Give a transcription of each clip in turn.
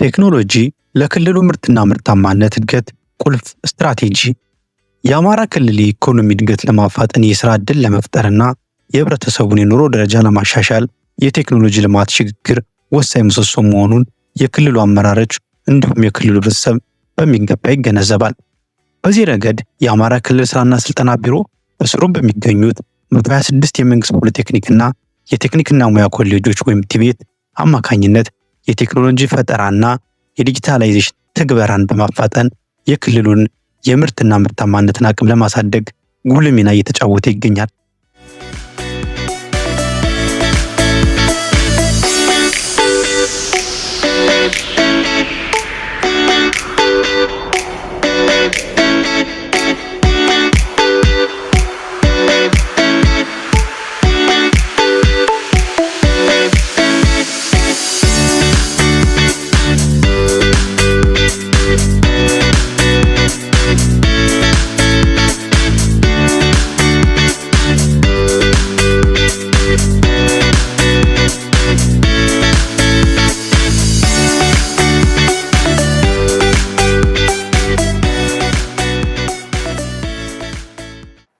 ቴክኖሎጂ ለክልሉ ምርትና ምርታማነት እድገት ቁልፍ ስትራቴጂ። የአማራ ክልል የኢኮኖሚ እድገት ለማፋጠን የሥራ ዕድል ለመፍጠርና የህብረተሰቡን የኑሮ ደረጃ ለማሻሻል የቴክኖሎጂ ልማት ሽግግር ወሳኝ ምሰሶ መሆኑን የክልሉ አመራሮች እንዲሁም የክልሉ ህብረተሰብ በሚገባ ይገነዘባል። በዚህ ረገድ የአማራ ክልል ስራና ስልጠና ቢሮ በስሩ በሚገኙት 126 የመንግስት ፖሊቴክኒክና የቴክኒክና ሙያ ኮሌጆች ወይም ቲቤት አማካኝነት የቴክኖሎጂ ፈጠራና የዲጂታላይዜሽን ትግበራን በማፋጠን የክልሉን የምርትና ምርታማነትን አቅም ለማሳደግ ጉልህ ሚና እየተጫወተ ይገኛል።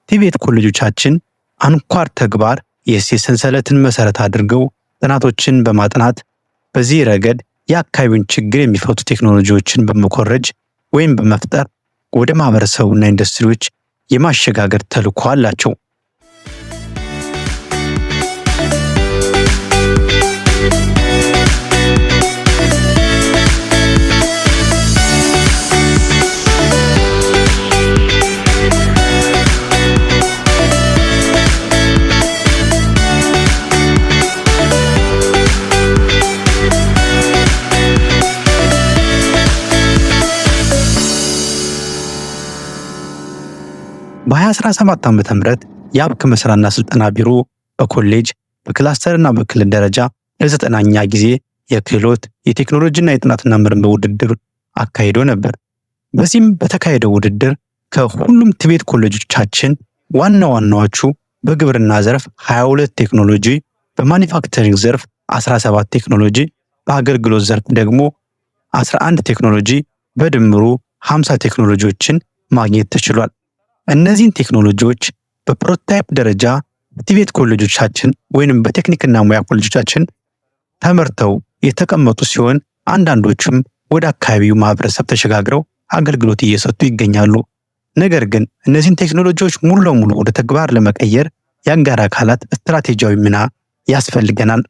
ቲቤት ኮሌጆቻችን አንኳር ተግባር የእሴት ሰንሰለትን መሰረት አድርገው ጥናቶችን በማጥናት በዚህ ረገድ የአካባቢውን ችግር የሚፈቱ ቴክኖሎጂዎችን በመኮረጅ ወይም በመፍጠር ወደ ማህበረሰቡና ኢንዱስትሪዎች የማሸጋገር ተልዕኮ አላቸው። በ2017 ዓ.ም የአብክ መስራና ስልጠና ቢሮ በኮሌጅ በክላስተርና በክልል ደረጃ ለ9ኛ ጊዜ የክህሎት የቴክኖሎጂና የጥናትና ምርምር ውድድር አካሂዶ ነበር። በዚህም በተካሄደው ውድድር ከሁሉም ቲቤት ኮሌጆቻችን ዋናዎቹ በግብርና ዘርፍ 22 ቴክኖሎጂ፣ በማኒፋክቸሪንግ ዘርፍ 17 ቴክኖሎጂ፣ በአገልግሎት ዘርፍ ደግሞ 11 ቴክኖሎጂ በድምሩ 50 ቴክኖሎጂዎችን ማግኘት ተችሏል። እነዚህን ቴክኖሎጂዎች በፕሮቶታይፕ ደረጃ በቲቤት ኮሌጆቻችን ወይንም በቴክኒክና ሙያ ኮሌጆቻችን ተመርተው የተቀመጡ ሲሆን አንዳንዶቹም ወደ አካባቢው ማህበረሰብ ተሸጋግረው አገልግሎት እየሰጡ ይገኛሉ። ነገር ግን እነዚህን ቴክኖሎጂዎች ሙሉ ለሙሉ ወደ ተግባር ለመቀየር የአጋር አካላት ስትራቴጂያዊ ሚና ያስፈልገናል።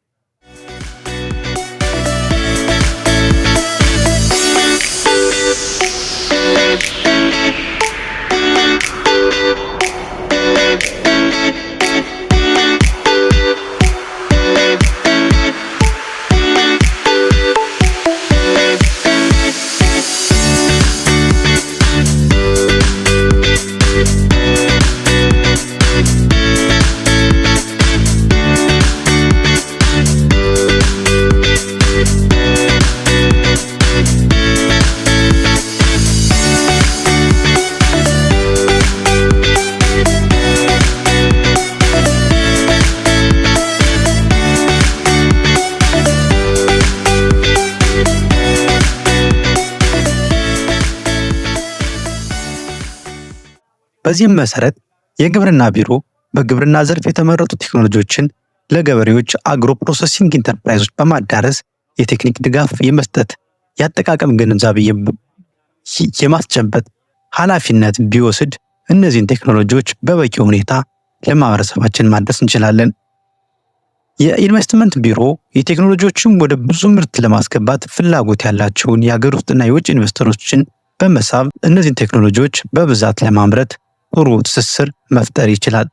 በዚህም መሰረት የግብርና ቢሮ በግብርና ዘርፍ የተመረጡ ቴክኖሎጂዎችን ለገበሬዎች አግሮ ፕሮሰሲንግ ኢንተርፕራይዞች በማዳረስ የቴክኒክ ድጋፍ የመስጠት የአጠቃቀም ግንዛቤ የማስጨበጥ ኃላፊነት ቢወስድ እነዚህን ቴክኖሎጂዎች በበቂ ሁኔታ ለማህበረሰባችን ማድረስ እንችላለን። የኢንቨስትመንት ቢሮ የቴክኖሎጂዎችን ወደ ብዙ ምርት ለማስገባት ፍላጎት ያላቸውን የሀገር ውስጥና የውጭ ኢንቨስተሮችን በመሳብ እነዚህን ቴክኖሎጂዎች በብዛት ለማምረት ጥሩ ትስስር መፍጠር ይችላል።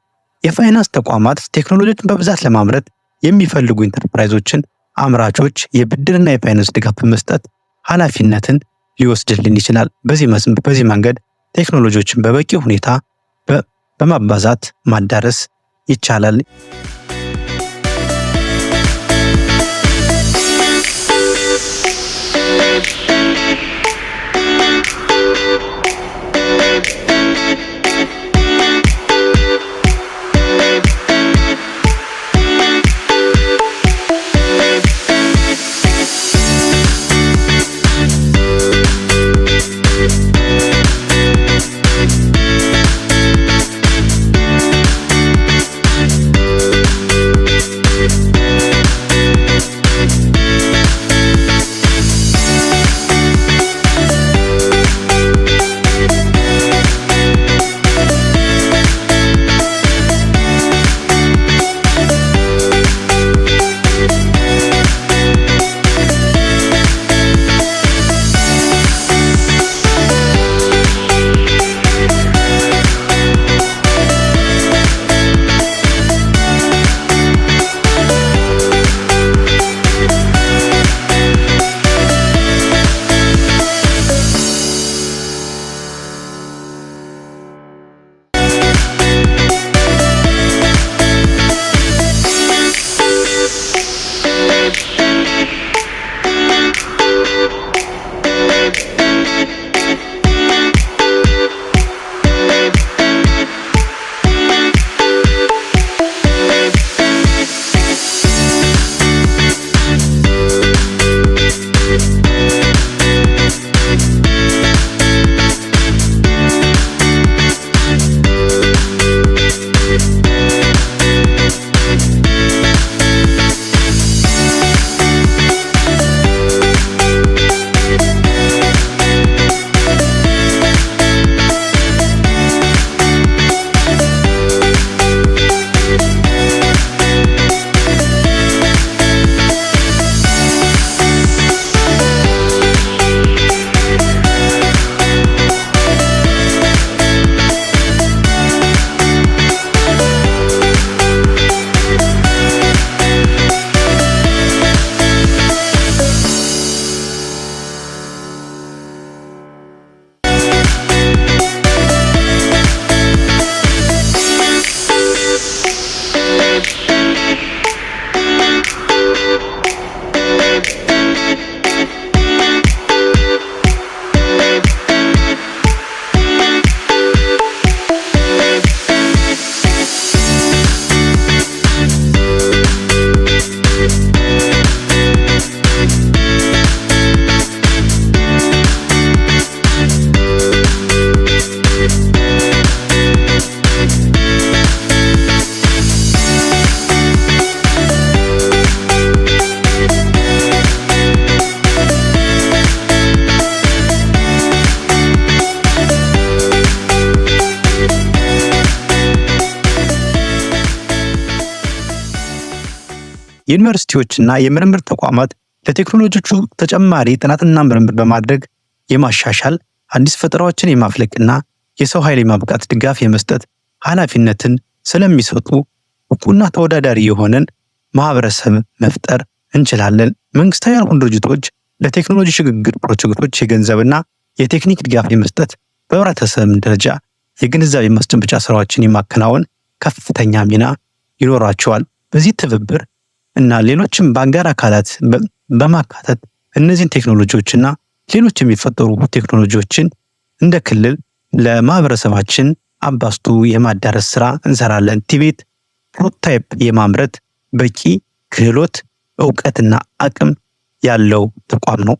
የፋይናንስ ተቋማት ቴክኖሎጂዎችን በብዛት ለማምረት የሚፈልጉ ኢንተርፕራይዞችን አምራቾች የብድርና የፋይናንስ ድጋፍ በመስጠት ኃላፊነትን ሊወስድልን ይችላል። በዚህ መንገድ ቴክኖሎጂዎችን በበቂ ሁኔታ በማባዛት ማዳረስ ይቻላል። ዩኒቨርሲቲዎችና የምርምር ተቋማት ለቴክኖሎጂዎቹ ተጨማሪ ጥናትና ምርምር በማድረግ የማሻሻል አዲስ ፈጠራዎችን የማፍለቅና የሰው ኃይል የማብቃት ድጋፍ የመስጠት ኃላፊነትን ስለሚሰጡ ብቁና ተወዳዳሪ የሆነን ማህበረሰብ መፍጠር እንችላለን። መንግስታዊ ያልሆኑ ድርጅቶች ለቴክኖሎጂ ሽግግር ፕሮጀክቶች የገንዘብና የቴክኒክ ድጋፍ የመስጠት በህብረተሰብ ደረጃ የግንዛቤ ማስጨበጫ ስራዎችን የማከናወን ከፍተኛ ሚና ይኖራቸዋል። በዚህ ትብብር እና ሌሎችም በአጋር አካላት በማካተት እነዚህን ቴክኖሎጂዎችና ሌሎች የሚፈጠሩ ቴክኖሎጂዎችን እንደ ክልል ለማህበረሰባችን አባስቶ የማዳረስ ስራ እንሰራለን። ቲቤት ፕሮቶታይፕ የማምረት በቂ ክህሎት፣ እውቀትና አቅም ያለው ተቋም ነው።